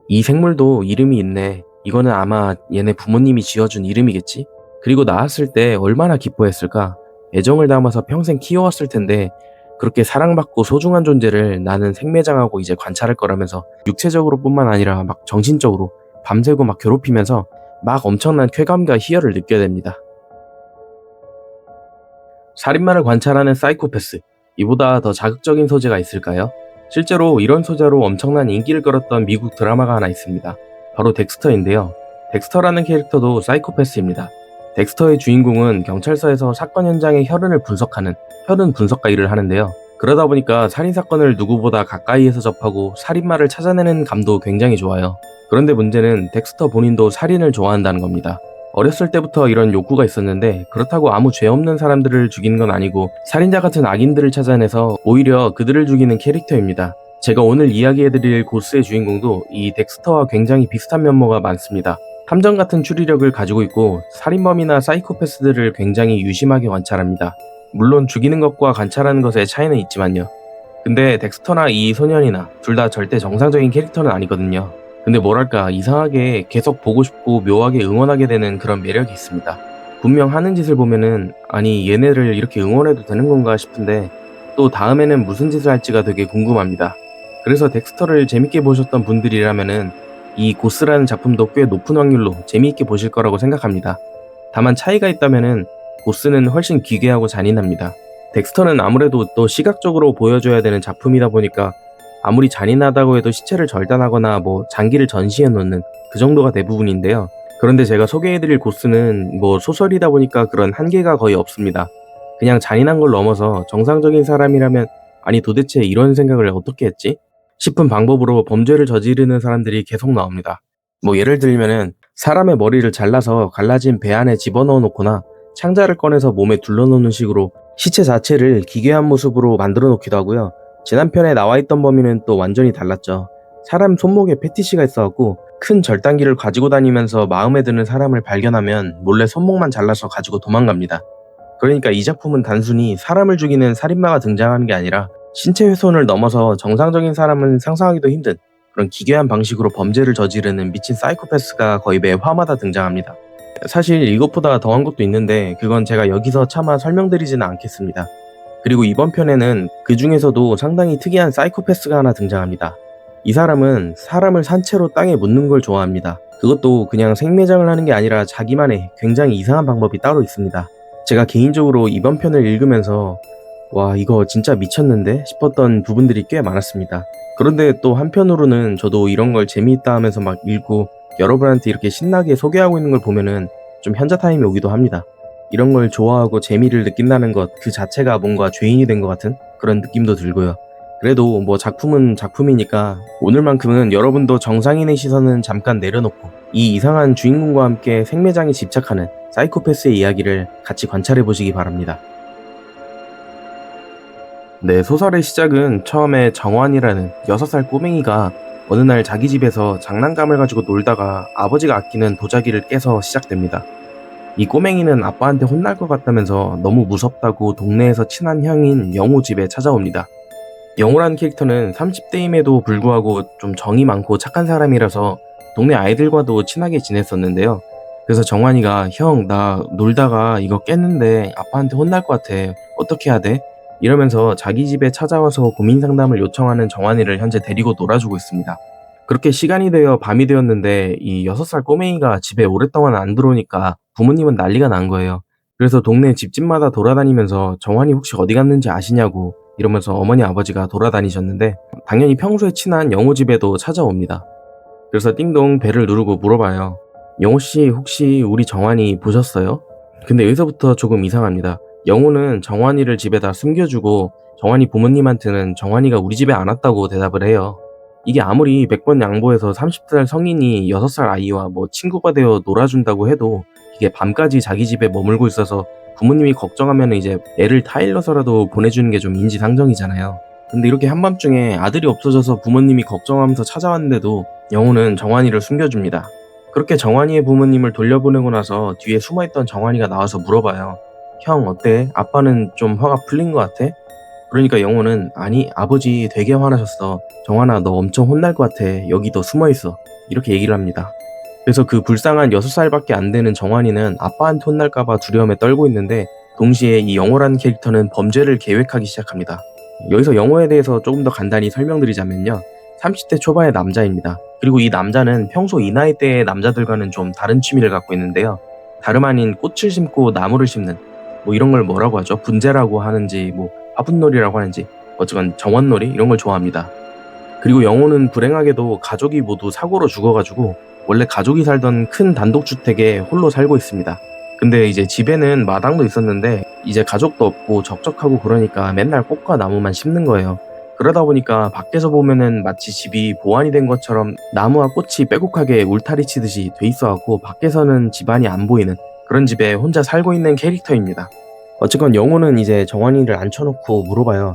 이 생물도 이름이 있네. 이거는 아마 얘네 부모님이 지어준 이름이겠지? 그리고 낳았을 때 얼마나 기뻐했을까? 애정을 담아서 평생 키워왔을 텐데 그렇게 사랑받고 소중한 존재를 나는 생매장하고 이제 관찰할 거라면서 육체적으로 뿐만 아니라 막 정신적으로 밤새고 막 괴롭히면서 막 엄청난 쾌감과 희열을 느껴야 됩니다. 살인마를 관찰하는 사이코패스. 이보다 더 자극적인 소재가 있을까요? 실제로 이런 소재로 엄청난 인기를 끌었던 미국 드라마가 하나 있습니다. 바로 덱스터인데요. 덱스터라는 캐릭터도 사이코패스입니다. 덱스터의 주인공은 경찰서에서 사건 현장의 혈흔을 분석하는 혈흔 분석가 일을 하는데요. 그러다 보니까 살인사건을 누구보다 가까이에서 접하고 살인마를 찾아내는 감도 굉장히 좋아요. 그런데 문제는 덱스터 본인도 살인을 좋아한다는 겁니다. 어렸을 때부터 이런 욕구가 있었는데 그렇다고 아무 죄 없는 사람들을 죽이는 건 아니고 살인자 같은 악인들을 찾아내서 오히려 그들을 죽이는 캐릭터입니다. 제가 오늘 이야기해드릴 고스의 주인공도 이 덱스터와 굉장히 비슷한 면모가 많습니다. 탐정 같은 추리력을 가지고 있고 살인범이나 사이코패스들을 굉장히 유심하게 관찰합니다. 물론 죽이는 것과 관찰하는 것의 차이는 있지만요. 근데 덱스터나 이 소년이나 둘 다 절대 정상적인 캐릭터는 아니거든요. 근데 뭐랄까 이상하게 계속 보고 싶고 묘하게 응원하게 되는 그런 매력이 있습니다. 분명 하는 짓을 보면은 아니 얘네를 이렇게 응원해도 되는 건가 싶은데 또 다음에는 무슨 짓을 할지가 되게 궁금합니다. 그래서 덱스터를 재밌게 보셨던 분들이라면은 이 고스라는 작품도 꽤 높은 확률로 재미있게 보실 거라고 생각합니다. 다만 차이가 있다면은 고스는 훨씬 기괴하고 잔인합니다. 덱스터는 아무래도 또 시각적으로 보여줘야 되는 작품이다 보니까 아무리 잔인하다고 해도 시체를 절단하거나 뭐 장기를 전시해 놓는 그 정도가 대부분인데요. 그런데 제가 소개해드릴 고스는 뭐 소설이다 보니까 그런 한계가 거의 없습니다. 그냥 잔인한 걸 넘어서 정상적인 사람이라면 아니 도대체 이런 생각을 어떻게 했지? 싶은 방법으로 범죄를 저지르는 사람들이 계속 나옵니다. 뭐 예를 들면은 사람의 머리를 잘라서 갈라진 배 안에 집어넣어 놓거나 창자를 꺼내서 몸에 둘러놓는 식으로 시체 자체를 기괴한 모습으로 만들어 놓기도 하고요. 지난편에 나와있던 범인은 또 완전히 달랐죠. 사람 손목에 패티시가 있어갖고 큰 절단기를 가지고 다니면서 마음에 드는 사람을 발견하면 몰래 손목만 잘라서 가지고 도망갑니다. 그러니까 이 작품은 단순히 사람을 죽이는 살인마가 등장하는 게 아니라 신체 훼손을 넘어서 정상적인 사람은 상상하기도 힘든 그런 기괴한 방식으로 범죄를 저지르는 미친 사이코패스가 거의 매 화마다 등장합니다. 사실 이것보다 더한 것도 있는데 그건 제가 여기서 차마 설명드리지는 않겠습니다. 그리고 이번 편에는 그 중에서도 상당히 특이한 사이코패스가 하나 등장합니다. 이 사람은 사람을 산채로 땅에 묻는 걸 좋아합니다. 그것도 그냥 생매장을 하는 게 아니라 자기만의 굉장히 이상한 방법이 따로 있습니다. 제가 개인적으로 이번 편을 읽으면서 와 이거 진짜 미쳤는데 싶었던 부분들이 꽤 많았습니다. 그런데 또 한편으로는 저도 이런 걸 재미있다 하면서 막 읽고 여러분한테 이렇게 신나게 소개하고 있는 걸 보면은 좀 현자 타임이 오기도 합니다. 이런 걸 좋아하고 재미를 느낀다는 것 그 자체가 뭔가 죄인이 된 것 같은 그런 느낌도 들고요. 그래도 뭐 작품은 작품이니까 오늘만큼은 여러분도 정상인의 시선은 잠깐 내려놓고 이 이상한 주인공과 함께 생매장에 집착하는 사이코패스의 이야기를 같이 관찰해 보시기 바랍니다. 네, 소설의 시작은 처음에 정환이라는 6살 꼬맹이가 어느 날 자기 집에서 장난감을 가지고 놀다가 아버지가 아끼는 도자기를 깨서 시작됩니다. 이 꼬맹이는 아빠한테 혼날 것 같다면서 너무 무섭다고 동네에서 친한 형인 영호 집에 찾아옵니다. 영호라는 캐릭터는 30대임에도 불구하고 좀 정이 많고 착한 사람이라서 동네 아이들과도 친하게 지냈었는데요. 그래서 정환이가 형, 나 놀다가 이거 깼는데 아빠한테 혼날 것 같아. 어떻게 해야 돼? 이러면서 자기 집에 찾아와서 고민 상담을 요청하는 정환이를 현재 데리고 놀아주고 있습니다. 그렇게 시간이 되어 밤이 되었는데 이 6살 꼬맹이가 집에 오랫동안 안 들어오니까 부모님은 난리가 난 거예요. 그래서 동네 집집마다 돌아다니면서 정환이 혹시 어디 갔는지 아시냐고 이러면서 어머니 아버지가 돌아다니셨는데 당연히 평소에 친한 영호 집에도 찾아옵니다. 그래서 띵동 벨을 누르고 물어봐요. 영호씨 혹시 우리 정환이 보셨어요? 근데 여기서부터 조금 이상합니다. 영호는 정환이를 집에다 숨겨주고 정환이 부모님한테는 정환이가 우리 집에 안 왔다고 대답을 해요. 이게 아무리 100번 양보해서 30살 성인이 6살 아이와 뭐 친구가 되어 놀아준다고 해도 이게 밤까지 자기 집에 머물고 있어서 부모님이 걱정하면 이제 애를 타일러서라도 보내주는 게 좀 인지상정이잖아요. 근데 이렇게 한밤중에 아들이 없어져서 부모님이 걱정하면서 찾아왔는데도 영호는 정환이를 숨겨줍니다. 그렇게 정환이의 부모님을 돌려보내고 나서 뒤에 숨어있던 정환이가 나와서 물어봐요. 형 어때? 아빠는 좀 화가 풀린 것 같아? 그러니까 영호는 아니 아버지 되게 화나셨어. 정환아 너 엄청 혼날 것 같아. 여기 너 숨어있어. 이렇게 얘기를 합니다. 그래서 그 불쌍한 6살밖에 안 되는 정환이는 아빠한테 혼날까봐 두려움에 떨고 있는데 동시에 이 영호라는 캐릭터는 범죄를 계획하기 시작합니다. 여기서 영호에 대해서 조금 더 간단히 설명드리자면요. 30대 초반의 남자입니다. 그리고 이 남자는 평소 이 나이대의 남자들과는 좀 다른 취미를 갖고 있는데요. 다름 아닌 꽃을 심고 나무를 심는 뭐 이런 걸 뭐라고 하죠? 분재라고 하는지 뭐 화분놀이라고 하는지 어쨌건 정원놀이 이런 걸 좋아합니다. 그리고 영호는 불행하게도 가족이 모두 사고로 죽어가지고 원래 가족이 살던 큰 단독주택에 홀로 살고 있습니다. 근데 이제 집에는 마당도 있었는데 이제 가족도 없고 적적하고 그러니까 맨날 꽃과 나무만 심는 거예요. 그러다 보니까 밖에서 보면은 마치 집이 보완이 된 것처럼 나무와 꽃이 빼곡하게 울타리 치듯이 돼 있어갖고 밖에서는 집안이 안 보이는 그런 집에 혼자 살고 있는 캐릭터입니다. 어쨌건 영호는 이제 정환이를 앉혀놓고 물어봐요.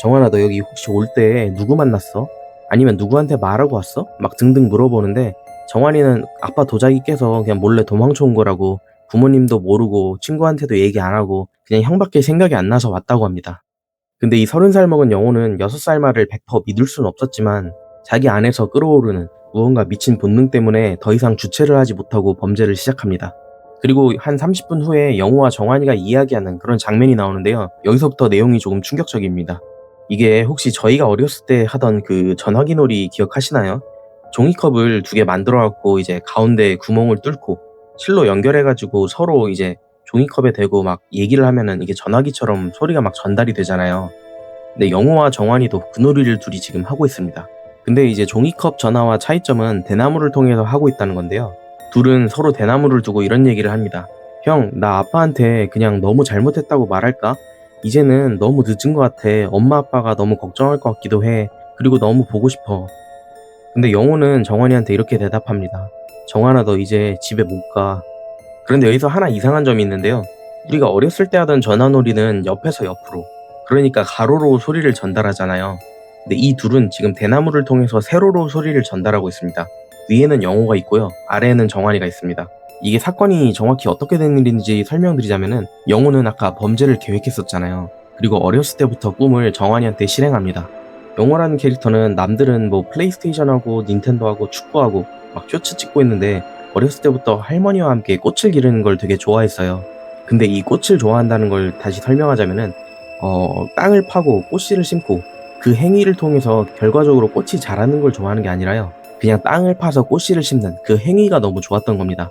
정환아, 너 여기 혹시 올 때 누구 만났어? 아니면 누구한테 말하고 왔어? 막 등등 물어보는데 정환이는 아빠 도자기 깨서 그냥 몰래 도망쳐 온 거라고 부모님도 모르고 친구한테도 얘기 안 하고 그냥 형밖에 생각이 안 나서 왔다고 합니다. 근데 이 30살 먹은 영호는 6살 말을 100% 믿을 수는 없었지만 자기 안에서 끓어오르는 무언가 미친 본능 때문에 더 이상 주체를 하지 못하고 범죄를 시작합니다. 그리고 한 30분 후에 영호와 정환이가 이야기하는 그런 장면이 나오는데요. 여기서부터 내용이 조금 충격적입니다. 이게 혹시 저희가 어렸을 때 하던 그 전화기놀이 기억하시나요? 종이컵을 2개 만들어 갖고 이제 가운데 구멍을 뚫고 실로 연결해 가지고 서로 이제 종이컵에 대고 막 얘기를 하면은 이게 전화기처럼 소리가 막 전달이 되잖아요. 근데 영호와 정환이도 그 놀이를 둘이 지금 하고 있습니다. 근데 이제 종이컵 전화와 차이점은 대나무를 통해서 하고 있다는 건데요. 둘은 서로 대나무를 두고 이런 얘기를 합니다. 형, 나 아빠한테 그냥 너무 잘못했다고 말할까? 이제는 너무 늦은 것 같아. 엄마 아빠가 너무 걱정할 것 같기도 해. 그리고 너무 보고 싶어. 근데 영호는 정환이한테 이렇게 대답합니다. 정환아, 너 이제 집에 못 가. 그런데 여기서 하나 이상한 점이 있는데요. 우리가 어렸을 때 하던 전화놀이는 옆에서 옆으로, 그러니까 가로로 소리를 전달하잖아요. 근데 이 둘은 지금 대나무를 통해서 세로로 소리를 전달하고 있습니다. 위에는 영호가 있고요. 아래에는 정환이가 있습니다. 이게 사건이 정확히 어떻게 된 일인지 설명드리자면은 영호는 아까 범죄를 계획했었잖아요. 그리고 어렸을 때부터 꿈을 정환이한테 실행합니다. 영호라는 캐릭터는 남들은 뭐 플레이스테이션하고 닌텐도하고 축구하고 막 쇼츠 찍고 있는데 어렸을 때부터 할머니와 함께 꽃을 기르는 걸 되게 좋아했어요. 근데 이 꽃을 좋아한다는 걸 다시 설명하자면은 땅을 파고 꽃씨를 심고 그 행위를 통해서 결과적으로 꽃이 자라는 걸 좋아하는 게 아니라요. 그냥 땅을 파서 꽃씨를 심는 그 행위가 너무 좋았던 겁니다.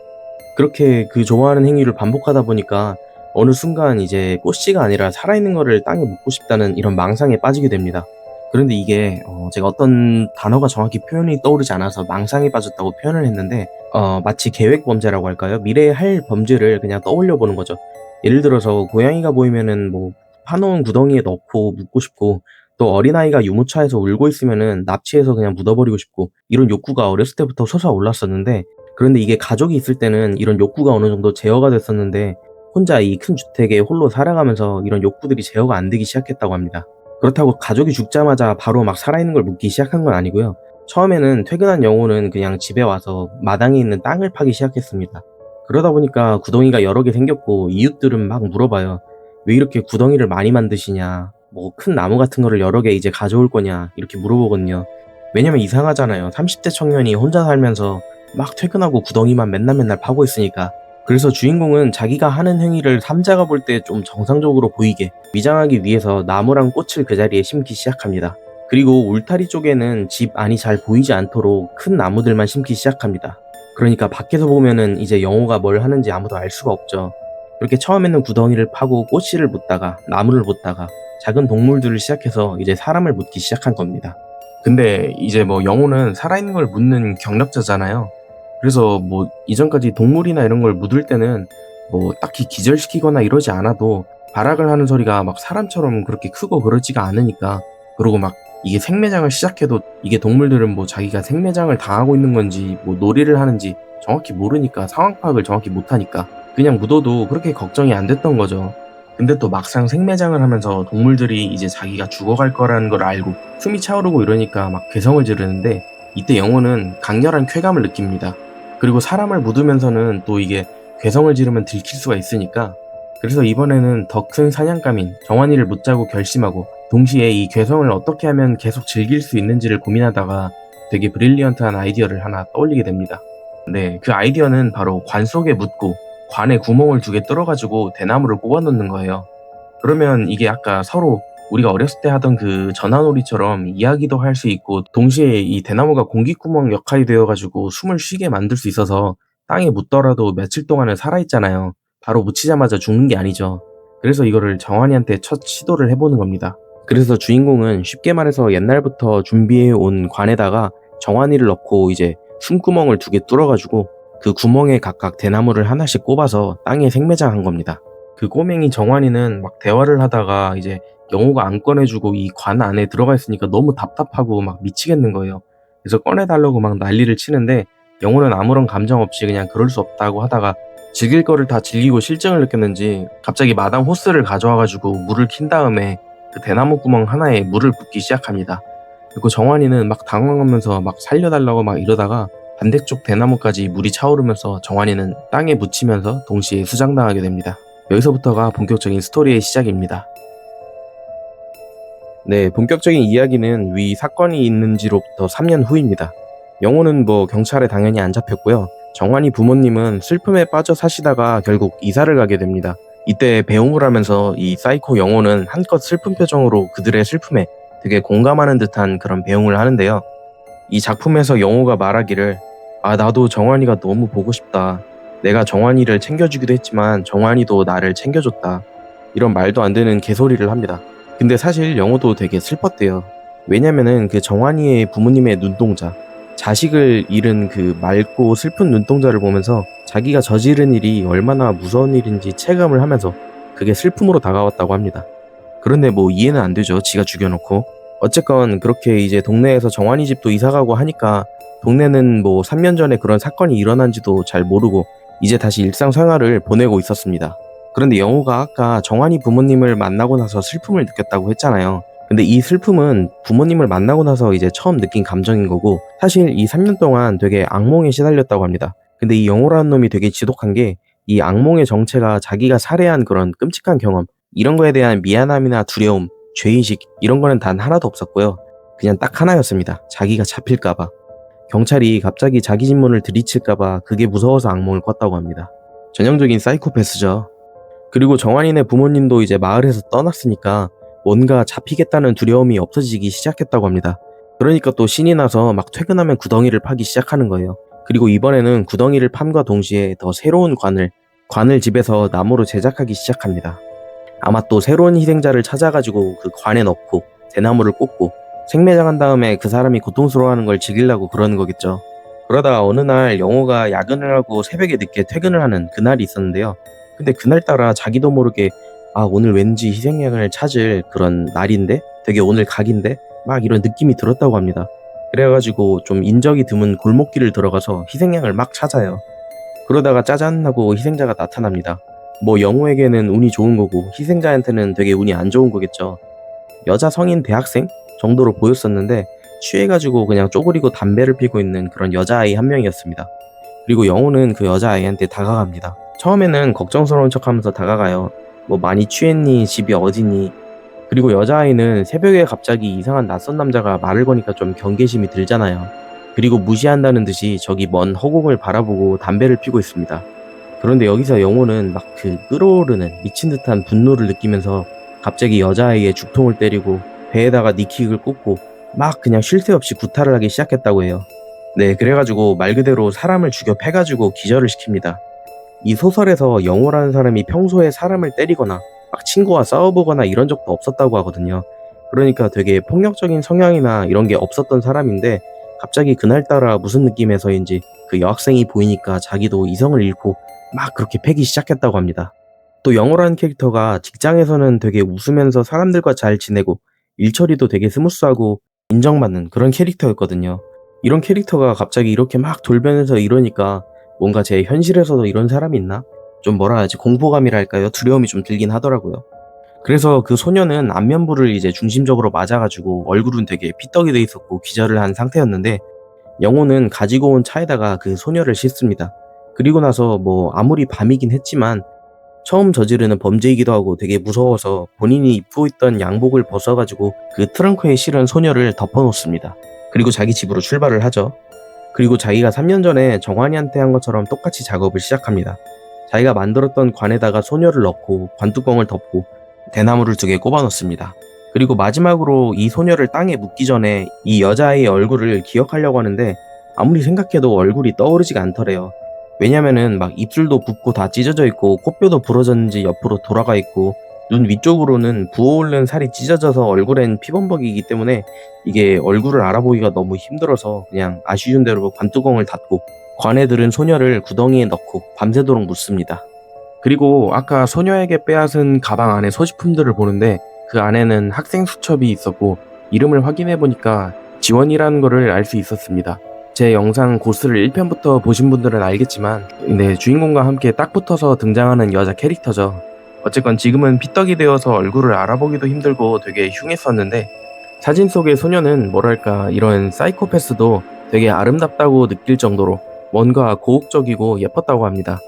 그렇게 그 좋아하는 행위를 반복하다 보니까 어느 순간 이제 꽃씨가 아니라 살아있는 거를 땅에 묻고 싶다는 이런 망상에 빠지게 됩니다. 그런데 이게 제가 어떤 단어가 정확히 표현이 떠오르지 않아서 망상에 빠졌다고 표현을 했는데 마치 계획 범죄라고 할까요? 미래에 할 범죄를 그냥 떠올려 보는 거죠. 예를 들어서 고양이가 보이면은 뭐 파놓은 구덩이에 넣고 묻고 싶고 또 어린아이가 유모차에서 울고 있으면은 납치해서 그냥 묻어버리고 싶고 이런 욕구가 어렸을 때부터 솟아올랐었는데 그런데 이게 가족이 있을 때는 이런 욕구가 어느 정도 제어가 됐었는데 혼자 이 큰 주택에 홀로 살아가면서 이런 욕구들이 제어가 안 되기 시작했다고 합니다. 그렇다고 가족이 죽자마자 바로 막 살아있는 걸 묻기 시작한 건 아니고요. 처음에는 퇴근한 영호는 그냥 집에 와서 마당에 있는 땅을 파기 시작했습니다. 그러다 보니까 구덩이가 여러 개 생겼고 이웃들은 막 물어봐요. 왜 이렇게 구덩이를 많이 만드시냐? 뭐 큰 나무 같은 거를 여러 개 이제 가져올 거냐? 이렇게 물어보거든요. 왜냐면 이상하잖아요. 30대 청년이 혼자 살면서 막 퇴근하고 구덩이만 맨날 파고 있으니까. 그래서 주인공은 자기가 하는 행위를 삼자가 볼 때 좀 정상적으로 보이게 위장하기 위해서 나무랑 꽃을 그 자리에 심기 시작합니다. 그리고 울타리 쪽에는 집 안이 잘 보이지 않도록 큰 나무들만 심기 시작합니다. 그러니까 밖에서 보면은 이제 영호가 뭘 하는지 아무도 알 수가 없죠. 이렇게 처음에는 구덩이를 파고 꽃씨를 묻다가 나무를 묻다가 작은 동물들을 시작해서 이제 사람을 묻기 시작한 겁니다. 근데 이제 뭐 영호는 살아있는 걸 묻는 경력자잖아요. 그래서 뭐 이전까지 동물이나 이런 걸 묻을 때는 뭐 딱히 기절시키거나 이러지 않아도 발악을 하는 소리가 막 사람처럼 그렇게 크고 그러지가 않으니까 그리고 막 이게 생매장을 시작해도 이게 동물들은 뭐 자기가 생매장을 당하고 있는 건지 뭐 놀이를 하는지 정확히 모르니까 상황 파악을 정확히 못하니까 그냥 묻어도 그렇게 걱정이 안 됐던 거죠. 근데 또 막상 생매장을 하면서 동물들이 이제 자기가 죽어갈 거라는 걸 알고 숨이 차오르고 이러니까 막 괴성을 지르는데 이때 영호는 강렬한 쾌감을 느낍니다. 그리고 사람을 묻으면서는 또 이게 괴성을 지르면 들킬 수가 있으니까 그래서 이번에는 더 큰 사냥감인 정환이를 묻자고 결심하고 동시에 이 괴성을 어떻게 하면 계속 즐길 수 있는지를 고민하다가 되게 브릴리언트한 아이디어를 하나 떠올리게 됩니다. 네, 그 아이디어는 바로 관 속에 묻고 관에 구멍을 2개 뚫어가지고 대나무를 뽑아 놓는 거예요. 그러면 이게 아까 서로 우리가 어렸을 때 하던 그 전화놀이처럼 이야기도 할 수 있고 동시에 이 대나무가 공기구멍 역할이 되어가지고 숨을 쉬게 만들 수 있어서 땅에 묻더라도 며칠 동안은 살아있잖아요. 바로 묻히자마자 죽는 게 아니죠. 그래서 이거를 정환이한테 첫 시도를 해보는 겁니다. 그래서 주인공은 쉽게 말해서 옛날부터 준비해 온 관에다가 정환이를 넣고 이제 숨구멍을 2개 뚫어가지고 그 구멍에 각각 대나무를 하나씩 꼽아서 땅에 생매장한 겁니다. 그 꼬맹이 정환이는 막 대화를 하다가 이제 영호가 안 꺼내주고 이 관 안에 들어가 있으니까 너무 답답하고 막 미치겠는 거예요. 그래서 꺼내달라고 막 난리를 치는데 영호는 아무런 감정 없이 그냥 그럴 수 없다고 하다가 즐길 거를 다 즐기고 실증을 느꼈는지 갑자기 마당 호스를 가져와가지고 물을 킨 다음에 그 대나무 구멍 하나에 물을 붓기 시작합니다. 그리고 정환이는 막 당황하면서 막 살려달라고 막 이러다가 반대쪽 대나무까지 물이 차오르면서 정환이는 땅에 묻히면서 동시에 수장당하게 됩니다. 여기서부터가 본격적인 스토리의 시작입니다. 네, 본격적인 이야기는 위 사건이 있는지로부터 3년 후입니다. 영호는 경찰에 당연히 안 잡혔고요. 정환이 부모님은 슬픔에 빠져 사시다가 결국 이사를 가게 됩니다. 이때 배웅을 하면서 이 사이코 영호는 한껏 슬픈 표정으로 그들의 슬픔에 되게 공감하는 듯한 그런 배웅을 하는데요. 이 작품에서 영호가 말하기를 나도 정환이가 너무 보고 싶다. 내가 정환이를 챙겨주기도 했지만 정환이도 나를 챙겨줬다. 이런 말도 안 되는 개소리를 합니다. 근데 사실 영호도 되게 슬펐대요. 왜냐면은 그 정환이의 부모님의 눈동자, 자식을 잃은 그 맑고 슬픈 눈동자를 보면서 자기가 저지른 일이 얼마나 무서운 일인지 체감을 하면서 그게 슬픔으로 다가왔다고 합니다. 그런데 이해는 안 되죠. 지가 죽여놓고. 어쨌건 그렇게 이제 동네에서 정환이 집도 이사가고 하니까 동네는 3년 전에 그런 사건이 일어난지도 잘 모르고 이제 다시 일상생활을 보내고 있었습니다. 그런데 영호가 아까 정환이 부모님을 만나고 나서 슬픔을 느꼈다고 했잖아요. 근데 이 슬픔은 부모님을 만나고 나서 이제 처음 느낀 감정인 거고 사실 이 3년 동안 되게 악몽에 시달렸다고 합니다. 근데 이 영호라는 놈이 되게 지독한 게 이 악몽의 정체가 자기가 살해한 그런 끔찍한 경험, 이런 거에 대한 미안함이나 두려움, 죄의식 이런 거는 단 하나도 없었고요. 그냥 딱 하나였습니다. 자기가 잡힐까봐. 경찰이 갑자기 자기 진문을 들이칠까봐 그게 무서워서 악몽을 꿨다고 합니다. 전형적인 사이코패스죠. 그리고 정환이네 부모님도 이제 마을에서 떠났으니까 뭔가 잡히겠다는 두려움이 없어지기 시작했다고 합니다. 그러니까 또 신이 나서 막 퇴근하면 구덩이를 파기 시작하는 거예요. 그리고 이번에는 구덩이를 팜과 동시에 더 새로운 관을 집에서 나무로 제작하기 시작합니다. 아마 또 새로운 희생자를 찾아가지고 그 관에 넣고 대나무를 꽂고 생매장한 다음에 그 사람이 고통스러워하는 걸 즐기려고 그러는 거겠죠. 그러다가 어느 날 영호가 야근을 하고 새벽에 늦게 퇴근을 하는 그날이 있었는데요. 근데 그날따라 자기도 모르게 오늘 왠지 희생양을 찾을 그런 날인데 되게 오늘 각인데 막 이런 느낌이 들었다고 합니다. 그래가지고 좀 인적이 드문 골목길을 들어가서 희생양을 막 찾아요. 그러다가 짜잔 하고 희생자가 나타납니다. 영호에게는 운이 좋은 거고 희생자한테는 되게 운이 안 좋은 거겠죠. 여자 성인 대학생 정도로 보였었는데 취해가지고 그냥 쪼그리고 담배를 피고 있는 그런 여자아이 한 명이었습니다. 그리고 영호는 그 여자아이한테 다가갑니다. 처음에는 걱정스러운 척하면서 다가가요. 많이 취했니? 집이 어디니? 그리고 여자아이는 새벽에 갑자기 이상한 낯선 남자가 말을 거니까 좀 경계심이 들잖아요. 그리고 무시한다는 듯이 저기 먼 허공을 바라보고 담배를 피고 있습니다. 그런데 여기서 영호는 막 그 끓어오르는 미친 듯한 분노를 느끼면서 갑자기 여자아이의 죽통을 때리고 배에다가 니킥을 꽂고 막 그냥 쉴 새 없이 구타를 하기 시작했다고 해요. 네, 그래가지고 말 그대로 사람을 죽여 패가지고 기절을 시킵니다. 이 소설에서 영호라는 사람이 평소에 사람을 때리거나 막 친구와 싸워보거나 이런 적도 없었다고 하거든요. 그러니까 되게 폭력적인 성향이나 이런 게 없었던 사람인데 갑자기 그날따라 무슨 느낌에서인지 그 여학생이 보이니까 자기도 이성을 잃고 막 그렇게 패기 시작했다고 합니다. 또 영호라는 캐릭터가 직장에서는 되게 웃으면서 사람들과 잘 지내고 일처리도 되게 스무스하고 인정받는 그런 캐릭터였거든요. 이런 캐릭터가 갑자기 이렇게 막 돌변해서 이러니까 뭔가 제 현실에서도 이런 사람이 있나? 좀 뭐라 하지? 공포감이랄까요? 두려움이 좀 들긴 하더라고요. 그래서 그 소녀는 안면부를 이제 중심적으로 맞아가지고 얼굴은 되게 피떡이 돼 있었고 기절을 한 상태였는데 영호는 가지고 온 차에다가 그 소녀를 싣습니다. 그리고 나서 아무리 밤이긴 했지만 처음 저지르는 범죄이기도 하고 되게 무서워서 본인이 입고 있던 양복을 벗어가지고 그 트렁크에 실은 소녀를 덮어놓습니다. 그리고 자기 집으로 출발을 하죠. 그리고 자기가 3년 전에 정환이한테 한 것처럼 똑같이 작업을 시작합니다. 자기가 만들었던 관에다가 소녀를 넣고 관뚜껑을 덮고 대나무를 2개 꼽아 넣습니다. 그리고 마지막으로 이 소녀를 땅에 묻기 전에 이 여자아이의 얼굴을 기억하려고 하는데 아무리 생각해도 얼굴이 떠오르지가 않더래요. 왜냐면은 막 입술도 붓고 다 찢어져 있고 코뼈도 부러졌는지 옆으로 돌아가 있고 눈 위쪽으로는 부어오른 살이 찢어져서 얼굴엔 피범벅이기 때문에 이게 얼굴을 알아보기가 너무 힘들어서 그냥 아쉬운 대로 관뚜껑을 닫고 관에 들은 소녀를 구덩이에 넣고 밤새도록 묻습니다. 그리고 아까 소녀에게 빼앗은 가방 안에 소지품들을 보는데 그 안에는 학생 수첩이 있었고 이름을 확인해 보니까 지원이라는 거를 알 수 있었습니다. 제 영상 고스를 1편부터 보신 분들은 알겠지만 주인공과 함께 딱 붙어서 등장하는 여자 캐릭터죠. 어쨌건 지금은 피떡이 되어서 얼굴을 알아보기도 힘들고 되게 흉했었는데 사진 속의 소녀는 뭐랄까 이런 사이코패스도 되게 아름답다고 느낄 정도로 뭔가 고혹적이고 예뻤다고 합니다.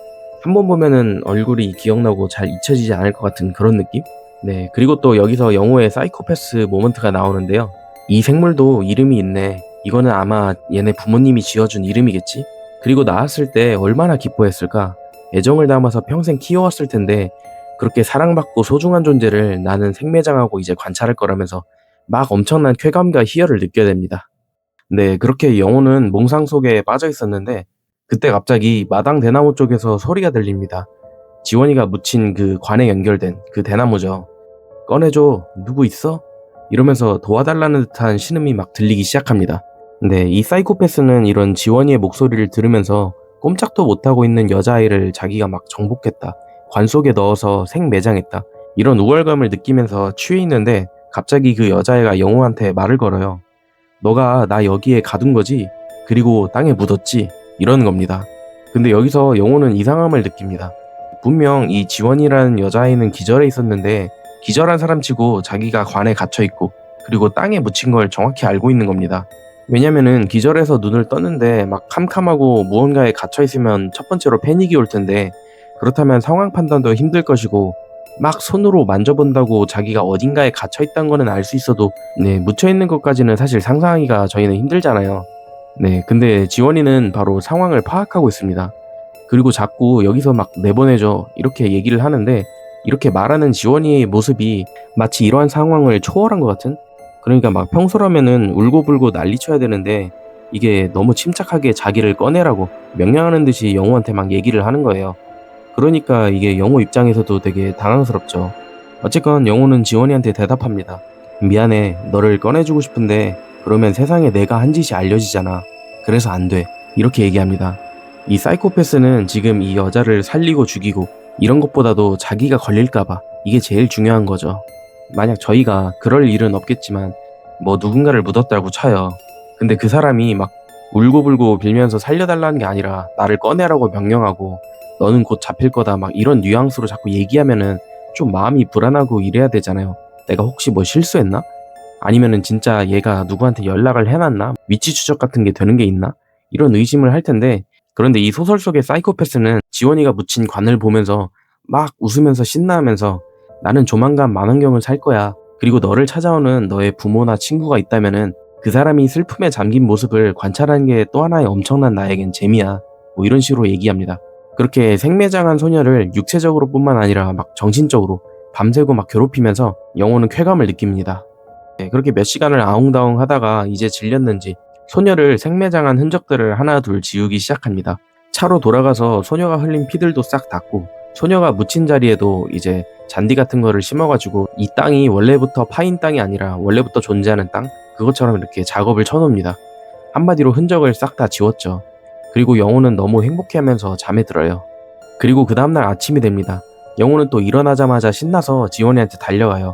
한번 보면은 얼굴이 기억나고 잘 잊혀지지 않을 것 같은 그런 느낌? 네, 그리고 또 여기서 영호의 사이코패스 모먼트가 나오는데요. 이 생물도 이름이 있네. 이거는 아마 얘네 부모님이 지어준 이름이겠지? 그리고 낳았을 때 얼마나 기뻐했을까? 애정을 담아서 평생 키워왔을 텐데 그렇게 사랑받고 소중한 존재를 나는 생매장하고 이제 관찰할 거라면서 막 엄청난 쾌감과 희열을 느껴야 됩니다. 네, 그렇게 영호는 몽상 속에 빠져 있었는데 그때 갑자기 마당 대나무 쪽에서 소리가 들립니다. 지원이가 묻힌 그 관에 연결된 그 대나무죠. 꺼내줘, 누구 있어? 이러면서 도와달라는 듯한 신음이 막 들리기 시작합니다. 네, 이 사이코패스는 이런 지원이의 목소리를 들으면서 꼼짝도 못하고 있는 여자아이를 자기가 막 정복했다. 관 속에 넣어서 생매장했다. 이런 우월감을 느끼면서 취해 있는데 갑자기 그 여자애가 영호한테 말을 걸어요. 너가 나 여기에 가둔 거지? 그리고 땅에 묻었지? 이러는 겁니다. 근데 여기서 영호는 이상함을 느낍니다. 분명 이 지원이라는 여자아이는 기절해 있었는데 기절한 사람치고 자기가 관에 갇혀있고 그리고 땅에 묻힌 걸 정확히 알고 있는 겁니다. 왜냐면은 기절해서 눈을 떴는데 막 캄캄하고 무언가에 갇혀있으면 첫 번째로 패닉이 올 텐데 그렇다면 상황 판단도 힘들 것이고 막 손으로 만져본다고 자기가 어딘가에 갇혀있다는 거는 알 수 있어도 묻혀있는 것까지는 사실 상상하기가 저희는 힘들잖아요. 근데 지원이는 바로 상황을 파악하고 있습니다. 그리고 자꾸 여기서 막 내보내줘 이렇게 얘기를 하는데 이렇게 말하는 지원이의 모습이 마치 이러한 상황을 초월한 것 같은? 그러니까 막 평소라면은 울고불고 난리쳐야 되는데 이게 너무 침착하게 자기를 꺼내라고 명령하는 듯이 영호한테 막 얘기를 하는 거예요. 그러니까 이게 영호 입장에서도 되게 당황스럽죠. 어쨌건 영호는 지원이한테 대답합니다. 미안해, 너를 꺼내주고 싶은데 그러면 세상에 내가 한 짓이 알려지잖아. 그래서 안 돼. 이렇게 얘기합니다. 이 사이코패스는 지금 이 여자를 살리고 죽이고 이런 것보다도 자기가 걸릴까봐 이게 제일 중요한 거죠. 만약 저희가 그럴 일은 없겠지만 뭐 누군가를 묻었다고 쳐요. 근데 그 사람이 막 울고불고 빌면서 살려달라는 게 아니라 나를 꺼내라고 명령하고 너는 곧 잡힐 거다 막 이런 뉘앙스로 자꾸 얘기하면은 좀 마음이 불안하고 이래야 되잖아요. 내가 혹시 뭐 실수했나? 아니면은 진짜 얘가 누구한테 연락을 해놨나? 위치 추적 같은 게 되는 게 있나? 이런 의심을 할 텐데 그런데 이 소설 속의 사이코패스는 지원이가 묻힌 관을 보면서 막 웃으면서 신나하면서 나는 조만간 만원경을 살 거야. 그리고 너를 찾아오는 너의 부모나 친구가 있다면은 그 사람이 슬픔에 잠긴 모습을 관찰하는 게 또 하나의 엄청난 나에겐 재미야. 뭐 이런 식으로 얘기합니다. 그렇게 생매장한 소녀를 육체적으로 뿐만 아니라 막 정신적으로 밤새고 막 괴롭히면서 영호는 쾌감을 느낍니다. 그렇게 몇 시간을 아웅다웅 하다가 이제 질렸는지 소녀를 생매장한 흔적들을 하나 둘 지우기 시작합니다. 차로 돌아가서 소녀가 흘린 피들도 싹 닦고 소녀가 묻힌 자리에도 이제 잔디 같은 거를 심어가지고 이 땅이 원래부터 파인 땅이 아니라 원래부터 존재하는 땅? 그것처럼 이렇게 작업을 쳐놓습니다. 한마디로 흔적을 싹 다 지웠죠. 그리고 영호는 너무 행복해하면서 잠에 들어요. 그리고 그 다음날 아침이 됩니다. 영호는 또 일어나자마자 신나서 지원이한테 달려가요.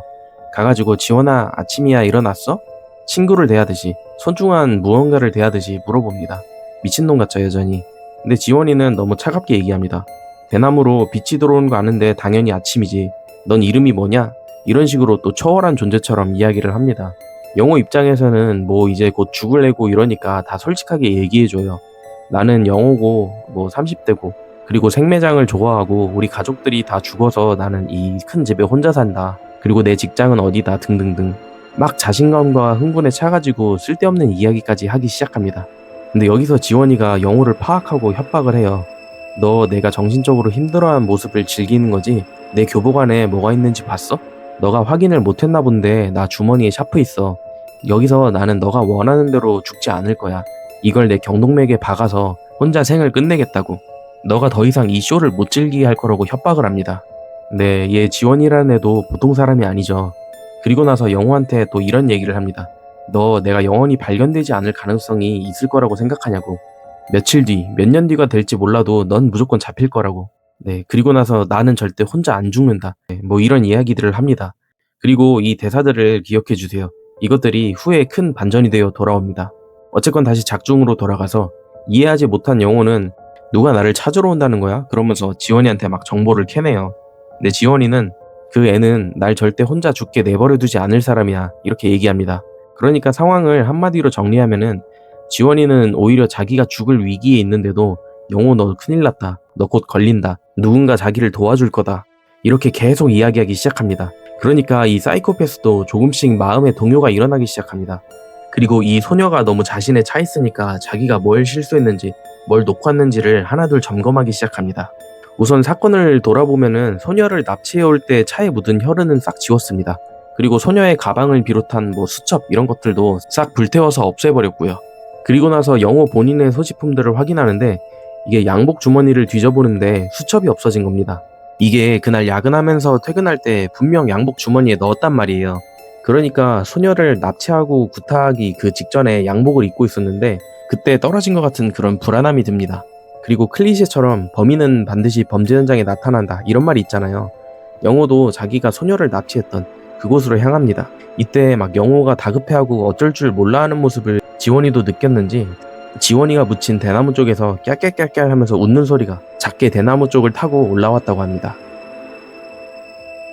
가가지고 지원아 아침이야 일어났어? 친구를 대하듯이 소중한 무언가를 대하듯이 물어봅니다. 미친놈 같죠 여전히. 근데 지원이는 너무 차갑게 얘기합니다. 대나무로 빛이 들어오는 거 아는데 당연히 아침이지. 넌 이름이 뭐냐? 이런 식으로 또 초월한 존재처럼 이야기를 합니다. 영호 입장에서는 뭐 이제 곧 죽을 애고 이러니까 다 솔직하게 얘기해줘요. 나는 영호고 뭐 30대고 그리고 생매장을 좋아하고 우리 가족들이 다 죽어서 나는 이 큰 집에 혼자 산다. 그리고 내 직장은 어디다 등등등. 막 자신감과 흥분에 차가지고 쓸데없는 이야기까지 하기 시작합니다. 근데 여기서 지원이가 영호를 파악하고 협박을 해요. 너 내가 정신적으로 힘들어하는 모습을 즐기는 거지? 내 교복 안에 뭐가 있는지 봤어? 너가 확인을 못했나 본데 나 주머니에 샤프 있어. 여기서 나는 너가 원하는 대로 죽지 않을 거야. 이걸 내 경동맥에 박아서 혼자 생을 끝내겠다고. 너가 더 이상 이 쇼를 못 즐기게 할 거라고 협박을 합니다. 네, 얘 지원이라는 애도 보통 사람이 아니죠. 그리고 나서 영호한테 또 이런 얘기를 합니다. 너 내가 영원히 발견되지 않을 가능성이 있을 거라고 생각하냐고. 며칠 뒤, 몇 년 뒤가 될지 몰라도 넌 무조건 잡힐 거라고. 네, 그리고 나서 나는 절대 혼자 안 죽는다. 네, 뭐 이런 이야기들을 합니다. 그리고 이 대사들을 기억해 주세요. 이것들이 후에 큰 반전이 되어 돌아옵니다. 어쨌건 다시 작중으로 돌아가서 이해하지 못한 영호는 누가 나를 찾으러 온다는 거야? 그러면서 지원이한테 막 정보를 캐내요. 근데 지원이는 그 애는 날 절대 혼자 죽게 내버려 두지 않을 사람이야. 이렇게 얘기합니다. 그러니까 상황을 한마디로 정리하면은 지원이는 오히려 자기가 죽을 위기에 있는데도 영호 너 큰일 났다. 너 곧 걸린다. 누군가 자기를 도와줄 거다. 이렇게 계속 이야기하기 시작합니다. 그러니까 이 사이코패스도 조금씩 마음의 동요가 일어나기 시작합니다. 그리고 이 소녀가 너무 자신에 차 있으니까 자기가 뭘 실수했는지 뭘 놓았는지를 하나둘 점검하기 시작합니다. 우선 사건을 돌아보면은 소녀를 납치해올 때 차에 묻은 혈흔은 싹 지웠습니다. 그리고 소녀의 가방을 비롯한 뭐 수첩 이런 것들도 싹 불태워서 없애버렸고요. 그리고 나서 영호 본인의 소지품들을 확인하는데 이게 양복 주머니를 뒤져보는데 수첩이 없어진 겁니다. 이게 그날 야근하면서 퇴근할 때 분명 양복 주머니에 넣었단 말이에요. 그러니까 소녀를 납치하고 구타하기 그 직전에 양복을 입고 있었는데 그때 떨어진 것 같은 그런 불안함이 듭니다. 그리고 클리셰처럼 범인은 반드시 범죄 현장에 나타난다 이런 말이 있잖아요. 영호도 자기가 소녀를 납치했던 그곳으로 향합니다. 이때 막 영호가 다급해하고 어쩔 줄 몰라 하는 모습을 지원이도 느꼈는지 지원이가 묻힌 대나무 쪽에서 깨깨깨깨 하면서 웃는 소리가 작게 대나무 쪽을 타고 올라왔다고 합니다.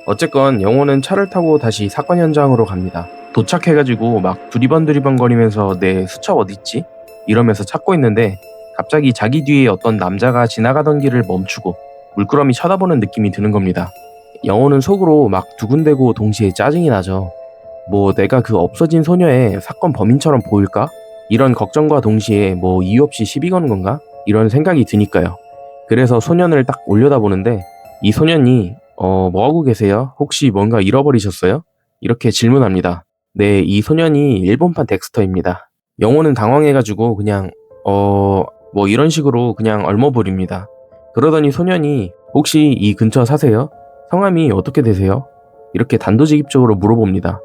어쨌건 영호는 차를 타고 다시 사건 현장으로 갑니다. 도착해가지고 막 두리번 거리면서 내 수첩 어딨지? 이러면서 찾고 있는데 갑자기 자기 뒤에 어떤 남자가 지나가던 길을 멈추고 물끄러미 쳐다보는 느낌이 드는 겁니다. 영호는 속으로 막 두근대고 동시에 짜증이 나죠. 뭐 내가 그 없어진 소녀의 사건 범인처럼 보일까? 이런 걱정과 동시에 뭐 이유 없이 시비 거는 건가? 이런 생각이 드니까요. 그래서 소년을 딱 올려다보는데 이 소년이 뭐하고 계세요? 혹시 뭔가 잃어버리셨어요? 이렇게 질문합니다. 네, 이 소년이 일본판 덱스터입니다. 영호는 당황해가지고 그냥 뭐 이런 식으로 그냥 얼머버립니다. 그러더니 소년이 혹시 이 근처 사세요? 성함이 어떻게 되세요? 이렇게 단도직입적으로 물어봅니다.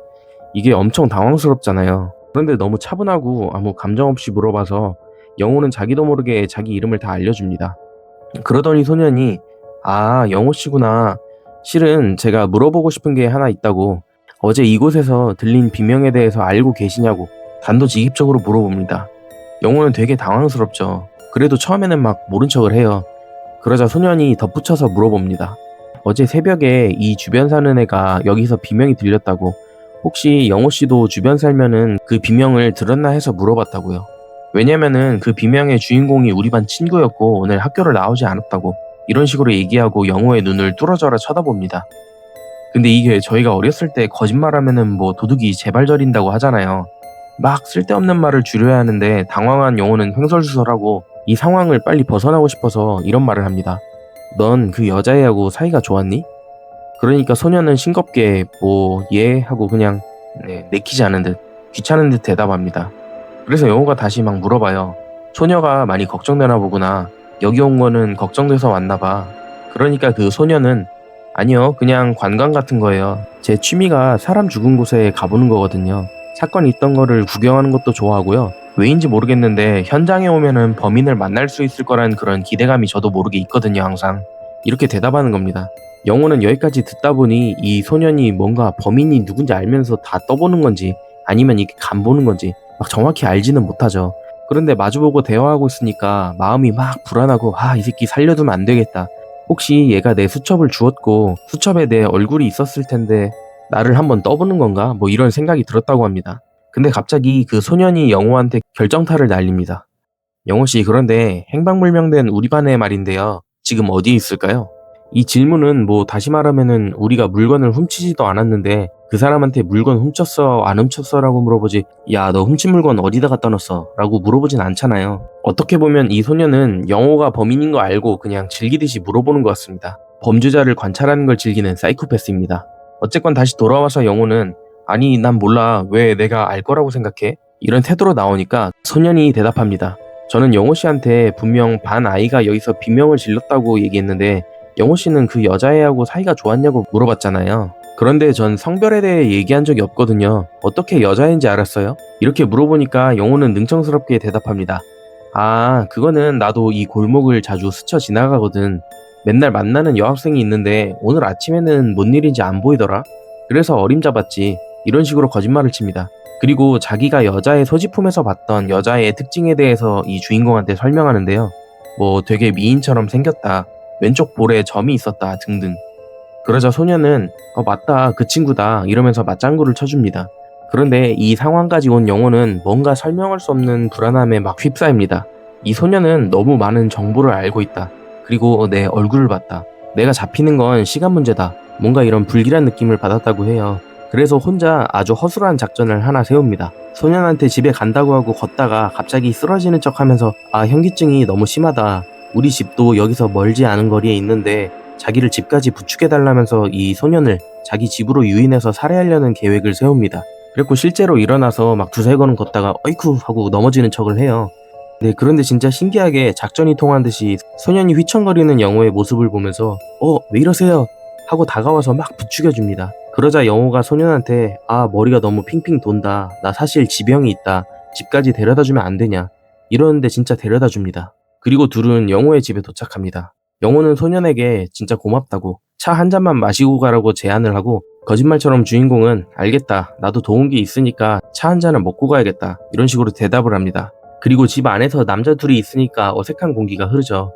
이게 엄청 당황스럽잖아요. 그런데 너무 차분하고 아무 감정 없이 물어봐서 영호는 자기도 모르게 자기 이름을 다 알려줍니다. 그러더니 소년이 영호 씨구나. 실은 제가 물어보고 싶은 게 하나 있다고. 어제 이곳에서 들린 비명에 대해서 알고 계시냐고 단도직입적으로 물어봅니다. 영호는 되게 당황스럽죠. 그래도 처음에는 막 모른 척을 해요. 그러자 소년이 덧붙여서 물어봅니다. 어제 새벽에 이 주변 사는 애가 여기서 비명이 들렸다고. 혹시 영호 씨도 주변 살면은 그 비명을 들었나 해서 물어봤다고요. 왜냐면은 그 비명의 주인공이 우리 반 친구였고 오늘 학교를 나오지 않았다고. 이런 식으로 얘기하고 영호의 눈을 뚫어져라 쳐다봅니다. 근데 이게 저희가 어렸을 때 거짓말하면은 뭐 도둑이 재발 저린다고 하잖아요. 막 쓸데없는 말을 줄여야 하는데 당황한 영호는 횡설수설하고 이 상황을 빨리 벗어나고 싶어서 이런 말을 합니다. 넌 그 여자애하고 사이가 좋았니? 그러니까 소녀는 싱겁게 예 하고 그냥 내키지 않은 듯 귀찮은 듯 대답합니다. 그래서 영호가 다시 막 물어봐요. 소녀가 많이 걱정되나 보구나. 여기 온 거는 걱정돼서 왔나 봐. 그러니까 그 소녀는 아니요, 그냥 관광 같은 거예요. 제 취미가 사람 죽은 곳에 가보는 거거든요. 사건 있던 거를 구경하는 것도 좋아하고요. 왜인지 모르겠는데 현장에 오면은 범인을 만날 수 있을 거란 그런 기대감이 저도 모르게 있거든요, 항상. 이렇게 대답하는 겁니다. 영호는 여기까지 듣다 보니 이 소년이 뭔가 범인이 누군지 알면서 다 떠보는 건지 아니면 이렇게 간보는 건지 막 정확히 알지는 못하죠. 그런데 마주보고 대화하고 있으니까 마음이 막 불안하고 이 새끼 살려두면 안 되겠다. 혹시 얘가 내 수첩을 주웠고 수첩에 내 얼굴이 있었을 텐데 나를 한번 떠보는 건가? 뭐 이런 생각이 들었다고 합니다. 근데 갑자기 그 소년이 영호한테 결정타를 날립니다. 영호씨, 그런데 행방불명된 우리 반의 말인데요. 지금 어디에 있을까요? 이 질문은 다시 말하면은 우리가 물건을 훔치지도 않았는데 그 사람한테 물건 훔쳤어, 안 훔쳤어 라고 물어보지, 야, 너 훔친 물건 어디다 갖다 놨어? 라고 물어보진 않잖아요. 어떻게 보면 이 소녀는 영호가 범인인 거 알고 그냥 즐기듯이 물어보는 것 같습니다. 범죄자를 관찰하는 걸 즐기는 사이코패스입니다. 어쨌건 다시 돌아와서 영호는, 아니, 난 몰라. 왜 내가 알 거라고 생각해? 이런 태도로 나오니까 소년이 대답합니다. 저는 영호 씨한테 분명 반 아이가 여기서 비명을 질렀다고 얘기했는데 영호 씨는 그 여자애하고 사이가 좋았냐고 물어봤잖아요. 그런데 전 성별에 대해 얘기한 적이 없거든요. 어떻게 여자애인지 알았어요? 이렇게 물어보니까 영호는 능청스럽게 대답합니다. 아, 그거는 나도 이 골목을 자주 스쳐 지나가거든. 맨날 만나는 여학생이 있는데 오늘 아침에는 뭔 일인지 안 보이더라. 그래서 어림잡았지. 이런 식으로 거짓말을 칩니다. 그리고 자기가 여자의 소지품에서 봤던 여자의 특징에 대해서 이 주인공한테 설명하는데요. 뭐 되게 미인처럼 생겼다, 왼쪽 볼에 점이 있었다 등등. 그러자 소녀는 맞다, 그 친구다 이러면서 맞장구를 쳐줍니다. 그런데 이 상황까지 온 영호는 뭔가 설명할 수 없는 불안함에 막 휩싸입니다. 이 소녀는 너무 많은 정보를 알고 있다. 그리고 내 얼굴을 봤다. 내가 잡히는 건 시간 문제다. 뭔가 이런 불길한 느낌을 받았다고 해요. 그래서 혼자 아주 허술한 작전을 하나 세웁니다. 소년한테 집에 간다고 하고 걷다가 갑자기 쓰러지는 척 하면서, 아, 현기증이 너무 심하다. 우리 집도 여기서 멀지 않은 거리에 있는데 자기를 집까지 부축해달라면서 이 소년을 자기 집으로 유인해서 살해하려는 계획을 세웁니다. 그리고 실제로 일어나서 막 두세 걸음 걷다가 어이쿠 하고 넘어지는 척을 해요. 네, 그런데 진짜 신기하게 작전이 통한 듯이 소년이 휘청거리는 영호의 모습을 보면서 왜 이러세요? 하고 다가와서 막 부추겨줍니다. 그러자 영호가 소년한테, 아, 머리가 너무 핑핑 돈다. 나 사실 지병이 있다. 집까지 데려다주면 안 되냐. 이러는데 진짜 데려다줍니다. 그리고 둘은 영호의 집에 도착합니다. 영호는 소년에게 진짜 고맙다고 차 한 잔만 마시고 가라고 제안을 하고, 거짓말처럼 주인공은 알겠다, 나도 도운 게 있으니까 차 한 잔을 먹고 가야겠다 이런 식으로 대답을 합니다. 그리고 집 안에서 남자 둘이 있으니까 어색한 공기가 흐르죠.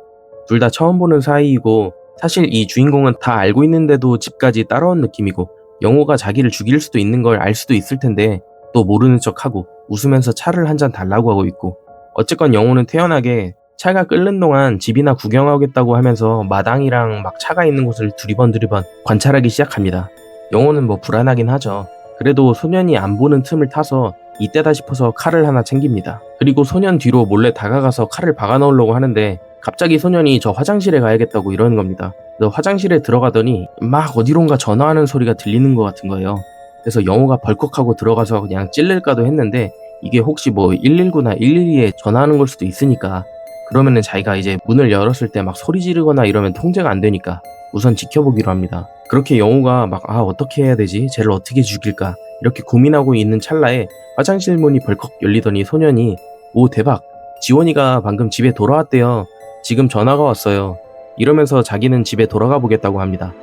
둘 다 처음 보는 사이이고 사실 이 주인공은 다 알고 있는데도 집까지 따라온 느낌이고, 영호가 자기를 죽일 수도 있는 걸 알 수도 있을 텐데 또 모르는 척하고 웃으면서 차를 한 잔 달라고 하고 있고, 어쨌건 영호는 태연하게 차가 끓는 동안 집이나 구경하겠다고 하면서 마당이랑 막 차가 있는 곳을 두리번 관찰하기 시작합니다. 영호는 뭐 불안하긴 하죠. 그래도 소년이 안 보는 틈을 타서 이때다 싶어서 칼을 하나 챙깁니다. 그리고 소년 뒤로 몰래 다가가서 칼을 박아 넣으려고 하는데 갑자기 소년이 저 화장실에 가야겠다고 이러는 겁니다. 그래서 화장실에 들어가더니 막 어디론가 전화하는 소리가 들리는 것 같은 거예요. 그래서 영호가 벌컥하고 들어가서 그냥 찔릴까도 했는데 이게 혹시 뭐 119나 112에 전화하는 걸 수도 있으니까, 그러면은 자기가 이제 문을 열었을 때 막 소리 지르거나 이러면 통제가 안 되니까 우선 지켜보기로 합니다. 그렇게 영호가 막 어떻게 해야 되지? 쟤를 어떻게 죽일까? 이렇게 고민하고 있는 찰나에 화장실 문이 벌컥 열리더니 소년이, 오, 대박, 지원이가 방금 집에 돌아왔대요. 지금 전화가 왔어요. 이러면서 자기는 집에 돌아가 보겠다고 합니다.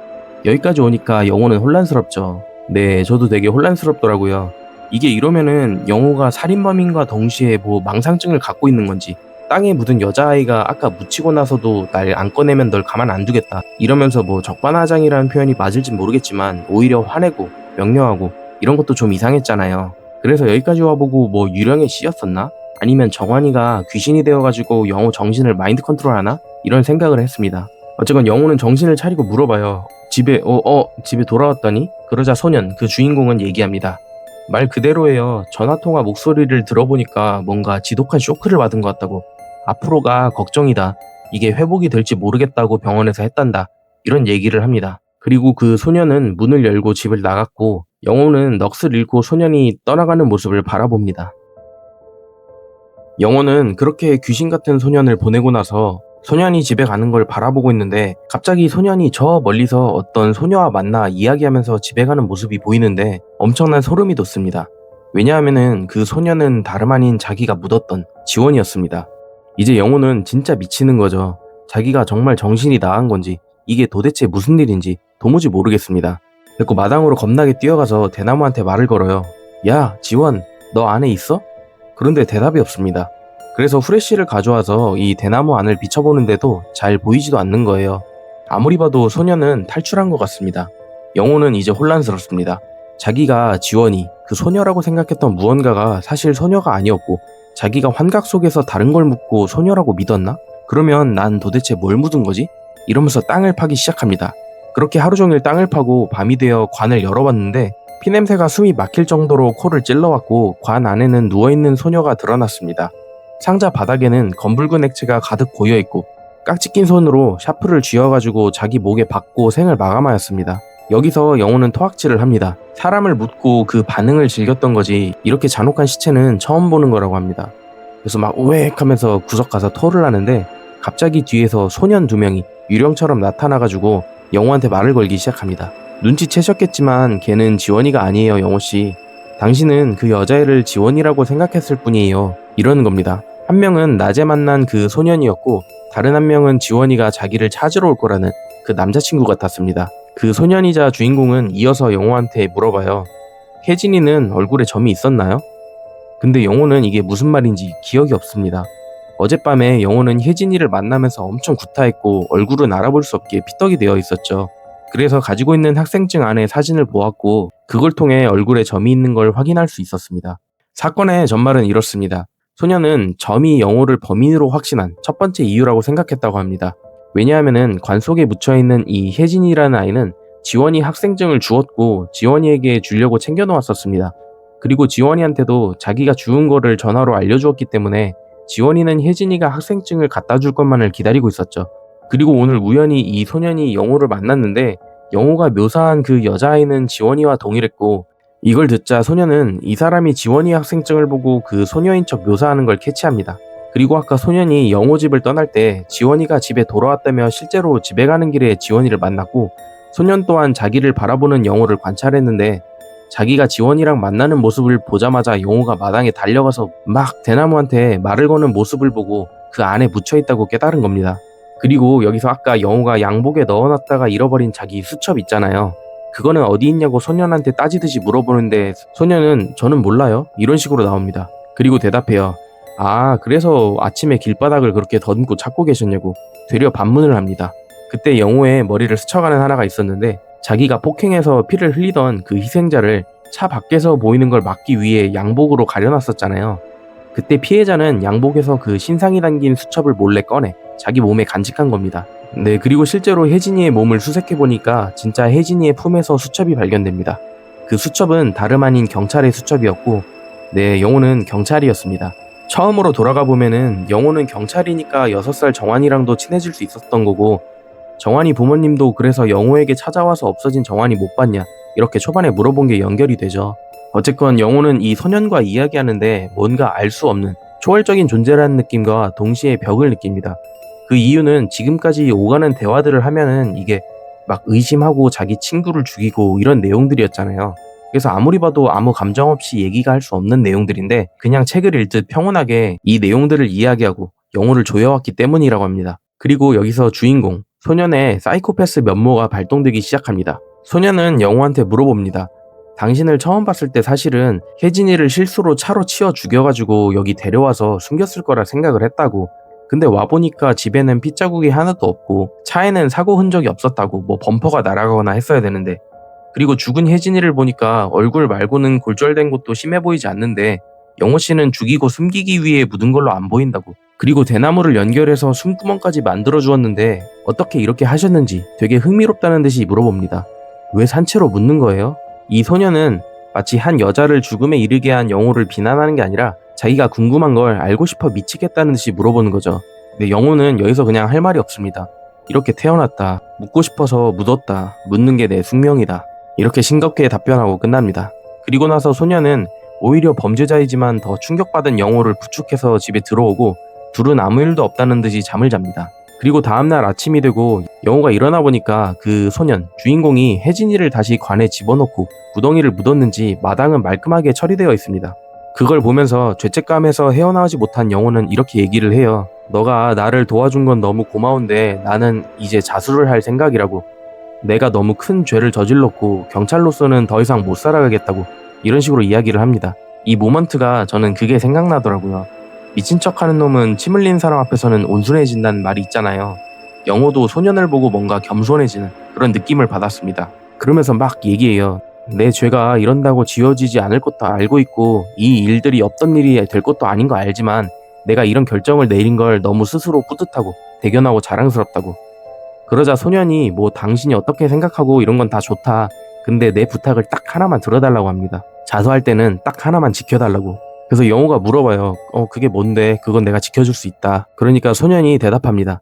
여기까지 오니까 영호는 혼란스럽죠. 네, 저도 되게 혼란스럽더라고요. 이게 이러면은 영호가 살인범인과 동시에 뭐 망상증을 갖고 있는 건지, 땅에 묻은 여자아이가 아까 묻히고 나서도 날 안 꺼내면 널 가만 안 두겠다 이러면서 뭐 적반하장이라는 표현이 맞을진 모르겠지만 오히려 화내고 명령하고 이런 것도 좀 이상했잖아요. 그래서 여기까지 와보고 뭐 유령의 씨였었나? 아니면 정환이가 귀신이 되어가지고 영호 정신을 마인드 컨트롤하나? 이런 생각을 했습니다. 어쨌건 영호는 정신을 차리고 물어봐요. 집에 집에 돌아왔다니? 그러자 소년, 그 주인공은 얘기합니다. 말 그대로예요. 전화통화 목소리를 들어보니까 뭔가 지독한 쇼크를 받은 것 같다고. 앞으로가 걱정이다. 이게 회복이 될지 모르겠다고 병원에서 했단다. 이런 얘기를 합니다. 그리고 그 소년은 문을 열고 집을 나갔고 영호는 넋을 잃고 소년이 떠나가는 모습을 바라봅니다. 영호는 그렇게 귀신 같은 소년을 보내고 나서 소년이 집에 가는 걸 바라보고 있는데 갑자기 소년이 저 멀리서 어떤 소녀와 만나 이야기하면서 집에 가는 모습이 보이는데 엄청난 소름이 돋습니다. 왜냐하면은 그 소녀는 다름 아닌 자기가 묻었던 지원이었습니다. 이제 영호는 진짜 미치는 거죠. 자기가 정말 정신이 나간 건지 이게 도대체 무슨 일인지 도무지 모르겠습니다. 그리고 마당으로 겁나게 뛰어가서 대나무한테 말을 걸어요. 야, 지원, 너 안에 있어? 그런데 대답이 없습니다. 그래서 후레쉬를 가져와서 이 대나무 안을 비춰보는데도 잘 보이지도 않는 거예요. 아무리 봐도 소녀는 탈출한 것 같습니다. 영호는 이제 혼란스럽습니다. 자기가 지원이, 그 소녀라고 생각했던 무언가가 사실 소녀가 아니었고 자기가 환각 속에서 다른 걸 묻고 소녀라고 믿었나? 그러면 난 도대체 뭘 묻은 거지? 이러면서 땅을 파기 시작합니다. 그렇게 하루 종일 땅을 파고 밤이 되어 관을 열어봤는데 피냄새가 숨이 막힐 정도로 코를 찔러왔고 관 안에는 누워있는 소녀가 드러났습니다. 상자 바닥에는 검붉은 액체가 가득 고여있고 깍지 낀 손으로 샤프를 쥐어가지고 자기 목에 박고 생을 마감하였습니다. 여기서 영호는 토악질을 합니다. 사람을 묻고 그 반응을 즐겼던 거지 이렇게 잔혹한 시체는 처음 보는 거라고 합니다. 그래서 막 오액 하면서 구석 가서 토를 하는데 갑자기 뒤에서 소년 2명이 유령처럼 나타나가지고 영호한테 말을 걸기 시작합니다. 눈치채셨겠지만 걔는 지원이가 아니에요, 영호씨. 당신은 그 여자애를 지원이라고 생각했을 뿐이에요. 이러는 겁니다. 한 명은 낮에 만난 그 소년이었고 다른 한 명은 지원이가 자기를 찾으러 올 거라는 그 남자친구 같았습니다. 그 소년이자 주인공은 이어서 영호한테 물어봐요. 혜진이는 얼굴에 점이 있었나요? 근데 영호는 이게 무슨 말인지 기억이 없습니다. 어젯밤에 영호는 혜진이를 만나면서 엄청 구타했고 얼굴은 알아볼 수 없게 피떡이 되어 있었죠. 그래서 가지고 있는 학생증 안에 사진을 보았고 그걸 통해 얼굴에 점이 있는 걸 확인할 수 있었습니다. 사건의 전말은 이렇습니다. 소녀는 점이 영호를 범인으로 확신한 첫 번째 이유라고 생각했다고 합니다. 왜냐하면은 관 속에 묻혀있는 이 혜진이라는 아이는 지원이 학생증을 주었고 지원이에게 주려고 챙겨놓았었습니다. 그리고 지원이한테도 자기가 주운 거를 전화로 알려주었기 때문에 지원이는 혜진이가 학생증을 갖다 줄 것만을 기다리고 있었죠. 그리고 오늘 우연히 이 소년이 영호를 만났는데 영호가 묘사한 그 여자아이는 지원이와 동일했고 이걸 듣자 소년은 이 사람이 지원이 학생증을 보고 그 소녀인 척 묘사하는 걸 캐치합니다. 그리고 아까 소년이 영호 집을 떠날 때 지원이가 집에 돌아왔다며 실제로 집에 가는 길에 지원이를 만났고 소년 또한 자기를 바라보는 영호를 관찰했는데 자기가 지원이랑 만나는 모습을 보자마자 영호가 마당에 달려가서 막 대나무한테 말을 거는 모습을 보고 그 안에 묻혀있다고 깨달은 겁니다. 그리고 여기서 아까 영호가 양복에 넣어놨다가 잃어버린 자기 수첩 있잖아요. 그거는 어디 있냐고 소년한테 따지듯이 물어보는데 소년은 저는 몰라요 이런 식으로 나옵니다. 그리고 대답해요. 아, 그래서 아침에 길바닥을 그렇게 더듬고 찾고 계셨냐고 되려 반문을 합니다. 그때 영호의 머리를 스쳐가는 하나가 있었는데 자기가 폭행해서 피를 흘리던 그 희생자를 차 밖에서 보이는 걸 막기 위해 양복으로 가려놨었잖아요. 그때 피해자는 양복에서 그 신상이 담긴 수첩을 몰래 꺼내 자기 몸에 간직한 겁니다. 네, 그리고 실제로 혜진이의 몸을 수색해보니까 진짜 혜진이의 품에서 수첩이 발견됩니다. 그 수첩은 다름 아닌 경찰의 수첩이었고 네, 영호는 경찰이었습니다. 처음으로 돌아가 보면은 영호는 경찰이니까 6살 정환이랑도 친해질 수 있었던 거고 정환이 부모님도 그래서 영호에게 찾아와서 없어진 정환이 못 봤냐 이렇게 초반에 물어본 게 연결이 되죠. 어쨌건 영호는 이 소년과 이야기하는데 뭔가 알 수 없는 초월적인 존재라는 느낌과 동시에 벽을 느낍니다. 그 이유는 지금까지 오가는 대화들을 하면은 이게 막 의심하고 자기 친구를 죽이고 이런 내용들이었잖아요. 그래서 아무리 봐도 아무 감정 없이 얘기가 할 수 없는 내용들인데 그냥 책을 읽듯 평온하게 이 내용들을 이야기하고 영호를 조여왔기 때문이라고 합니다. 그리고 여기서 주인공 소년의 사이코패스 면모가 발동되기 시작합니다. 소년은 영호한테 물어봅니다. 당신을 처음 봤을 때 사실은 혜진이를 실수로 차로 치어 죽여가지고 여기 데려와서 숨겼을 거라 생각을 했다고. 근데 와보니까 집에는 핏자국이 하나도 없고 차에는 사고 흔적이 없었다고. 뭐 범퍼가 날아가거나 했어야 되는데. 그리고 죽은 혜진이를 보니까 얼굴 말고는 골절된 곳도 심해 보이지 않는데 영호 씨는 죽이고 숨기기 위해 묻은 걸로 안 보인다고. 그리고 대나무를 연결해서 숨구멍까지 만들어 주었는데 어떻게 이렇게 하셨는지 되게 흥미롭다는 듯이 물어봅니다. 왜 산채로 묻는 거예요? 이 소녀는 마치 한 여자를 죽음에 이르게 한 영호를 비난하는 게 아니라 자기가 궁금한 걸 알고 싶어 미치겠다는 듯이 물어보는 거죠. 근데 영호는 여기서 그냥 할 말이 없습니다. 이렇게 태어났다. 묻고 싶어서 묻었다. 묻는 게 내 숙명이다. 이렇게 싱겁게 답변하고 끝납니다. 그리고 나서 소녀는 오히려 범죄자이지만 더 충격받은 영호를 부축해서 집에 들어오고 둘은 아무 일도 없다는 듯이 잠을 잡니다. 그리고 다음날 아침이 되고 영호가 일어나 보니까 그 소년, 주인공이 혜진이를 다시 관에 집어넣고 구덩이를 묻었는지 마당은 말끔하게 처리되어 있습니다. 그걸 보면서 죄책감에서 헤어나오지 못한 영호는 이렇게 얘기를 해요. 너가 나를 도와준 건 너무 고마운데 나는 이제 자수를 할 생각이라고. 내가 너무 큰 죄를 저질렀고 경찰로서는 더 이상 못 살아가겠다고 이런 식으로 이야기를 합니다. 이 모먼트가 저는 그게 생각나더라고요. 미친 척하는 놈은 침 흘린 사람 앞에서는 온순해진다는 말이 있잖아요. 영호도 소년을 보고 뭔가 겸손해지는 그런 느낌을 받았습니다. 그러면서 막 얘기해요. 내 죄가 이런다고 지워지지 않을 것도 알고 있고 이 일들이 없던 일이 될 것도 아닌 거 알지만 내가 이런 결정을 내린 걸 너무 스스로 뿌듯하고 대견하고 자랑스럽다고. 그러자 소년이 뭐 당신이 어떻게 생각하고 이런 건 다 좋다. 근데 내 부탁을 딱 하나만 들어달라고 합니다. 자수할 때는 딱 하나만 지켜달라고. 그래서 영호가 물어봐요. 그게 뭔데? 그건 내가 지켜줄 수 있다. 그러니까 소년이 대답합니다.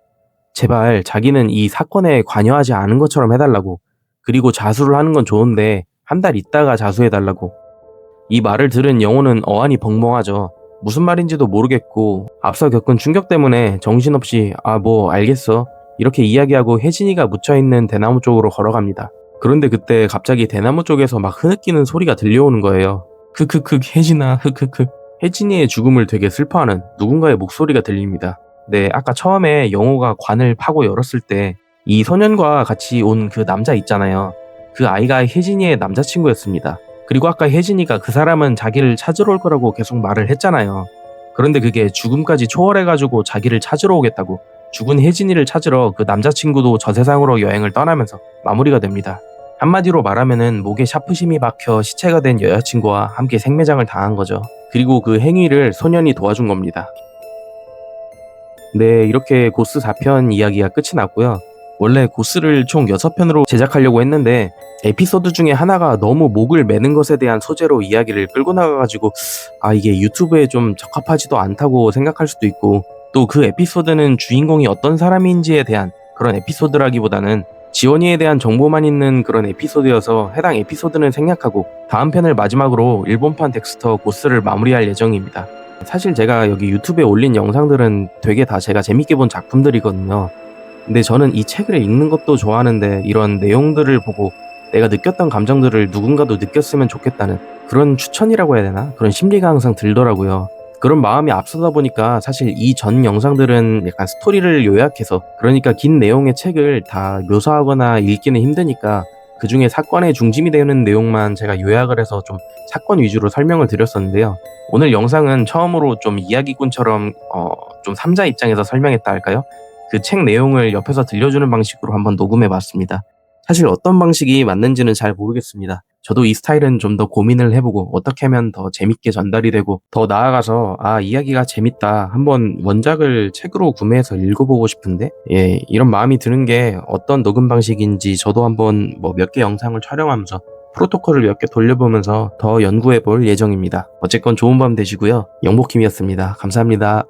제발 자기는 이 사건에 관여하지 않은 것처럼 해달라고. 그리고 자수를 하는 건 좋은데 한 달 있다가 자수해달라고. 이 말을 들은 영호는 어안이 벙벙하죠. 무슨 말인지도 모르겠고 앞서 겪은 충격 때문에 정신없이 뭐 알겠어 이렇게 이야기하고 혜진이가 묻혀있는 대나무 쪽으로 걸어갑니다. 그런데 그때 갑자기 대나무 쪽에서 막 흐느끼는 소리가 들려오는 거예요. 크크크 혜진아 흐크크. 혜진이의 죽음을 되게 슬퍼하는 누군가의 목소리가 들립니다. 네, 아까 처음에 영호가 관을 파고 열었을 때 이 소년과 같이 온 그 남자 있잖아요. 그 아이가 혜진이의 남자친구였습니다. 그리고 아까 혜진이가 그 사람은 자기를 찾으러 올 거라고 계속 말을 했잖아요. 그런데 그게 죽음까지 초월해가지고 자기를 찾으러 오겠다고 죽은 혜진이를 찾으러 그 남자친구도 저 세상으로 여행을 떠나면서 마무리가 됩니다. 한마디로 말하면은 목에 샤프심이 박혀 시체가 된 여자친구와 함께 생매장을 당한 거죠. 그리고 그 행위를 소년이 도와준 겁니다. 네, 이렇게 고스 4편 이야기가 끝이 났고요. 원래 고스를 총 6편으로 제작하려고 했는데 에피소드 중에 하나가 너무 목을 매는 것에 대한 소재로 이야기를 끌고 나가가지고 이게 유튜브에 좀 적합하지도 않다고 생각할 수도 있고 또 그 에피소드는 주인공이 어떤 사람인지에 대한 그런 에피소드라기보다는 지원이에 대한 정보만 있는 그런 에피소드여서 해당 에피소드는 생략하고 다음 편을 마지막으로 일본판 덱스터 고스를 마무리할 예정입니다. 사실 제가 여기 유튜브에 올린 영상들은 되게 다 제가 재밌게 본 작품들이거든요. 근데 저는 이 책을 읽는 것도 좋아하는데 이런 내용들을 보고 내가 느꼈던 감정들을 누군가도 느꼈으면 좋겠다는 그런 추천이라고 해야 되나? 그런 심리가 항상 들더라고요. 그런 마음이 앞서다 보니까 사실 이 전 영상들은 약간 스토리를 요약해서 그러니까 긴 내용의 책을 다 묘사하거나 읽기는 힘드니까 그 중에 사건의 중심이 되는 내용만 제가 요약을 해서 좀 사건 위주로 설명을 드렸었는데요. 오늘 영상은 처음으로 좀 이야기꾼처럼 좀 3자 입장에서 설명했다 할까요? 그 책 내용을 옆에서 들려주는 방식으로 한번 녹음해 봤습니다. 사실 어떤 방식이 맞는지는 잘 모르겠습니다. 저도 이 스타일은 좀 더 고민을 해보고 어떻게 하면 더 재밌게 전달이 되고 더 나아가서 이야기가 재밌다 한번 원작을 책으로 구매해서 읽어보고 싶은데 이런 마음이 드는 게 어떤 녹음 방식인지 저도 한번 몇 개 영상을 촬영하면서 프로토콜을 몇 개 돌려보면서 더 연구해 볼 예정입니다. 어쨌건 좋은 밤 되시고요. 영복킴이었습니다. 감사합니다.